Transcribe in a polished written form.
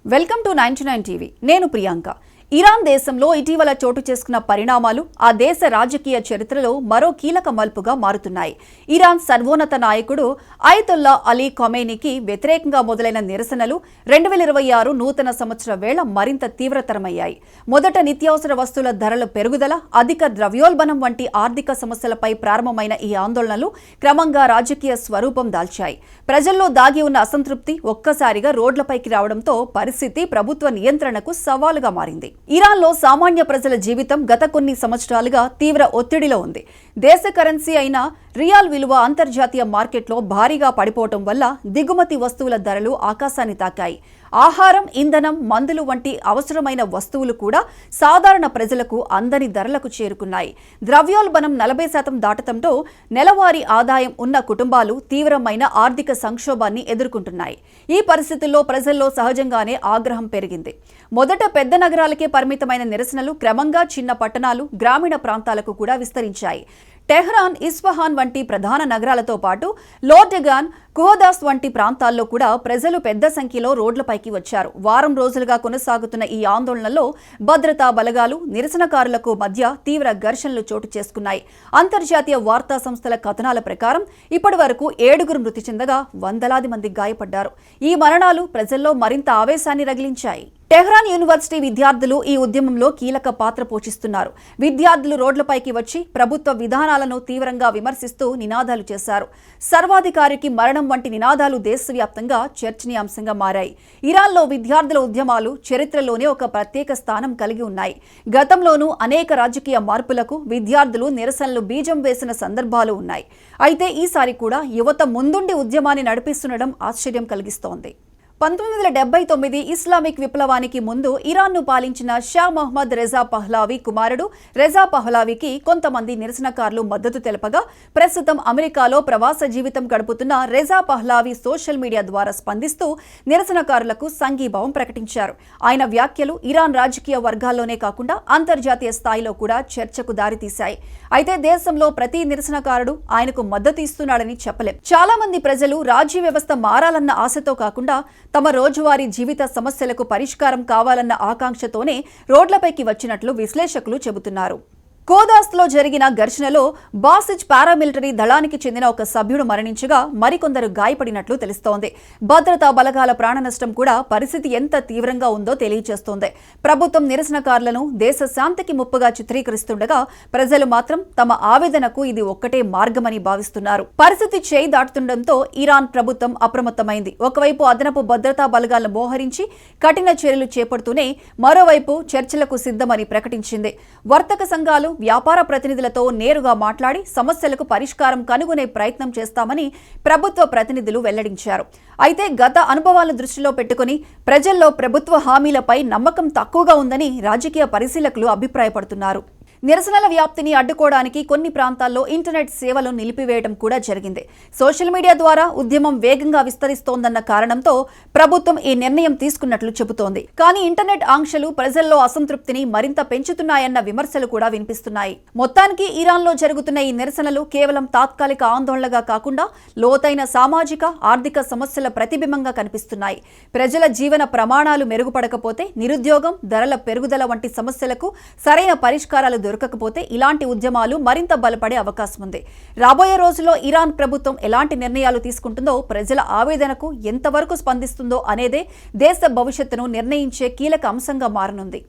Welcome to 99 TV. నేను Priyanka. Iran దేశంలో ఇటీవల చోటు చేసుకున్న పరిణామాలు ఆ దేశ రాజకీయ చరిత్రలో మరో కీలక మలుపుగా మారుతున్నాయి. ఇరాన్ సర్వోన్నత నాయకుడు అయతొల్లా అలీ ఖొమైనీకి వ్యతిరేకంగా మొదలైన నిరసనలు 2026 నూతన సంవత్సర వేళ మరింత తీవ్రతరమయ్యాయి. మొదట నిత్యావసర వస్తువుల ధరల పెరుగుదల, అధిక ద్రవ్యోల్బణం వంటి ఆర్థిక సమస్యలపై ప్రారంభమైన ఈ ఆందోళనలు క్రమంగా రాజకీయ స్వరూపం దాల్చాయి. ప్రజల్లో దాగి ఉన్న అసంతృప్తి ఒక్కసారిగా రోడ్లపైకి రావడంతో పరిస్థితి ప్రభుత్వ నియంత్రణకు సవాలుగా మారింది. ఇరాన్లో సామాన్య ప్రజల జీవితం గత కొన్ని సంవత్సరాలుగా తీవ్ర ఒత్తిడిలో ఉంది. దేశ కరెన్సీ అయిన రియాల్ విలువ అంతర్జాతీయ మార్కెట్లో భారీగా పడిపోవటం వల్ల దిగుమతి వస్తువుల ధరలు ఆకాశాన్ని తాకాయి. ఆహారం, ఇంధనం, మందులు వంటి అవసరమైన వస్తువులు కూడా సాధారణ ప్రజలకు అందని ధరలకు చేరుకున్నాయి. ద్రవ్యోల్బణం 40% దాటడంతో నెలవారీ ఆదాయం ఉన్న కుటుంబాలు తీవ్రమైన ఆర్థిక సంక్షోభాన్ని ఎదుర్కొంటున్నాయి. ఈ పరిస్థితుల్లో ప్రజల్లో సహజంగానే ఆగ్రహం పెరిగింది. మొదట పెద్ద నగరాలకే పరిమితమైన నిరసనలు క్రమంగా చిన్న పట్టణాలు, గ్రామీణ ప్రాంతాలకు కూడా విస్తరించాయి. టెహ్రాన్, ఇస్ఫహాన్ వంటి ప్రధాన నగరాలతో పాటు లోర్డెగాన్, కుహదాస్ వంటి ప్రాంతాల్లో కూడా ప్రజలు పెద్ద సంఖ్యలో రోడ్లపైకి వచ్చారు. వారం రోజులుగా కొనసాగుతున్న ఈ ఆందోళనలో భద్రతా బలగాలు, నిరసనకారులకు మధ్య తీవ్ర ఘర్షణలు చోటు చేసుకున్నాయి. అంతర్జాతీయ వార్తా సంస్థల కథనాల ప్రకారం ఇప్పటి వరకు 7 మృతి చెందగా వందలాది మంది గాయపడ్డారు. ఈ మరణాలు ప్రజల్లో మరింత ఆవేశాన్ని రగిలించాయి. టెహ్రాన్ యూనివర్సిటీ విద్యార్థులు ఈ ఉద్యమంలో కీలక పాత్ర పోషిస్తున్నారు. విద్యార్థులు రోడ్లపైకి వచ్చి ప్రభుత్వ విధానాలను తీవ్రంగా విమర్శిస్తూ నినాదాలు చేశారు. సర్వాధికారికి మరణం వంటి నినాదాలు దేశవ్యాప్తంగా చర్చనీయాంశంగా మారాయి. ఇరాన్లో విద్యార్థుల ఉద్యమాలు చరిత్రలోనే ఒక ప్రత్యేక స్థానం కలిగి ఉన్నాయి. గతంలోనూ అనేక రాజకీయ మార్పులకు విద్యార్థులు నిరసనలు బీజం వేసిన సందర్భాలు ఉన్నాయి. అయితే ఈసారి కూడా యువత ముందుండి ఉద్యమాన్ని నడిపిస్తుండడం ఆశ్చర్యం కలిగిస్తోంది. 1979 ఇస్లామిక్ విప్లవానికి ముందు ఇరాన్ను పాలించిన షా మహ్మద్ రెజా పహ్లావి కుమారుడు రెజా పహ్లావికి కొంతమంది నిరసనకారులు మద్దతు తెలపగా, ప్రస్తుతం అమెరికాలో ప్రవాస జీవితం గడుపుతున్న రెజా పహ్లావి సోషల్ మీడియా ద్వారా స్పందిస్తూ నిరసనకారులకు సంఘీభావం ప్రకటించారు. ఆయన వ్యాఖ్యలు ఇరాన్ రాజకీయ వర్గాల్లోనే కాకుండా అంతర్జాతీయ స్థాయిలో కూడా చర్చకు దారితీశాయి. అయితే దేశంలో ప్రతి నిరసనకారుడు ఆయనకు మద్దతు ఇస్తున్నాడని చెప్పలేం. చాలా మంది ప్రజలు రాజ్య వ్యవస్థ మారాలన్న ఆశతో కాకుండా తమ రోజువారీ జీవిత సమస్యలకు పరిష్కారం కావాలన్న ఆకాంక్షతోనే రోడ్లపైకి వచ్చినట్లు విశ్లేషకులు చెబుతున్నారు. కోదాస్లో జరిగిన ఘర్షణలో బాసిజ్ పారామిలిటరీ దళానికి చెందిన ఒక సభ్యుడు మరణించగా మరికొందరు గాయపడినట్లు తెలుస్తోంది. భద్రతా బలగాల ప్రాణ నష్టం కూడా పరిస్థితి ఎంత తీవ్రంగా ఉందో తెలియజేస్తోంది. ప్రభుత్వం నిరసనకారులను దేశ శాంతికి ముప్పుగా చిత్రీకరిస్తుండగా ప్రజలు మాత్రం తమ ఆవేదనకు ఇది ఒక్కటే మార్గమని భావిస్తున్నారు. పరిస్థితి చేయి దాటుతుండటంతో ఇరాన్ ప్రభుత్వం అప్రమత్తమైంది. ఒకవైపు అదనపు భద్రతా బలగాలను మోహరించి కఠిన చర్యలు చేపడుతూనే మరోవైపు చర్చలకు సిద్ధమని ప్రకటించింది. వర్తక సంఘాలు, వ్యాపార ప్రతినిధులతో నేరుగా మాట్లాడి సమస్యలకు పరిష్కారం కనుగొనే ప్రయత్నం చేస్తామని ప్రభుత్వ ప్రతినిధులు వెల్లడించారు. అయితే గత అనుభవాలను దృష్టిలో పెట్టుకుని ప్రజల్లో ప్రభుత్వ హామీలపై నమ్మకం తక్కువగా ఉందని రాజకీయ పరిశీలకులు అభిప్రాయపడుతున్నారు. నిరసనల వ్యాప్తిని అడ్డుకోవడానికి కొన్ని ప్రాంతాల్లో ఇంటర్నెట్ సేవలు నిలిపివేయడం కూడా జరిగింది. సోషల్ మీడియా ద్వారా ఉద్యమం వేగంగా విస్తరిస్తోందన్న కారణంతో ప్రభుత్వం ఈ నిర్ణయం తీసుకున్నట్లు చెబుతోంది. కానీ ఇంటర్నెట్ ఆంక్షలు ప్రజల్లో అసంతృప్తిని మరింత పెంచుతున్నాయన్న విమర్శలు కూడా వినిపిస్తున్నాయి. మొత్తానికి ఇరాన్లో జరుగుతున్న ఈ నిరసనలు కేవలం తాత్కాలిక ఆందోళనగా కాకుండా లోతైన సామాజిక, ఆర్థిక సమస్యల ప్రతిబింబంగా కనిపిస్తున్నాయి. ప్రజల జీవన ప్రమాణాలు మెరుగుపడకపోతే, నిరుద్యోగం, ధరల పెరుగుదల వంటి సమస్యలకు సరైన పరిష్కారాలు దొరకకపోతే ఇలాంటి ఉద్యమాలు మరింత బలపడే అవకాశం ఉంది. రాబోయే రోజుల్లో ఇరాన్ ప్రభుత్వం ఎలాంటి నిర్ణయాలు తీసుకుంటుందో, ప్రజల ఆవేదనకు ఎంతవరకు స్పందిస్తుందో అనేదే దేశ భవిష్యత్తును నిర్ణయించే కీలక అంశంగా మారనుంది.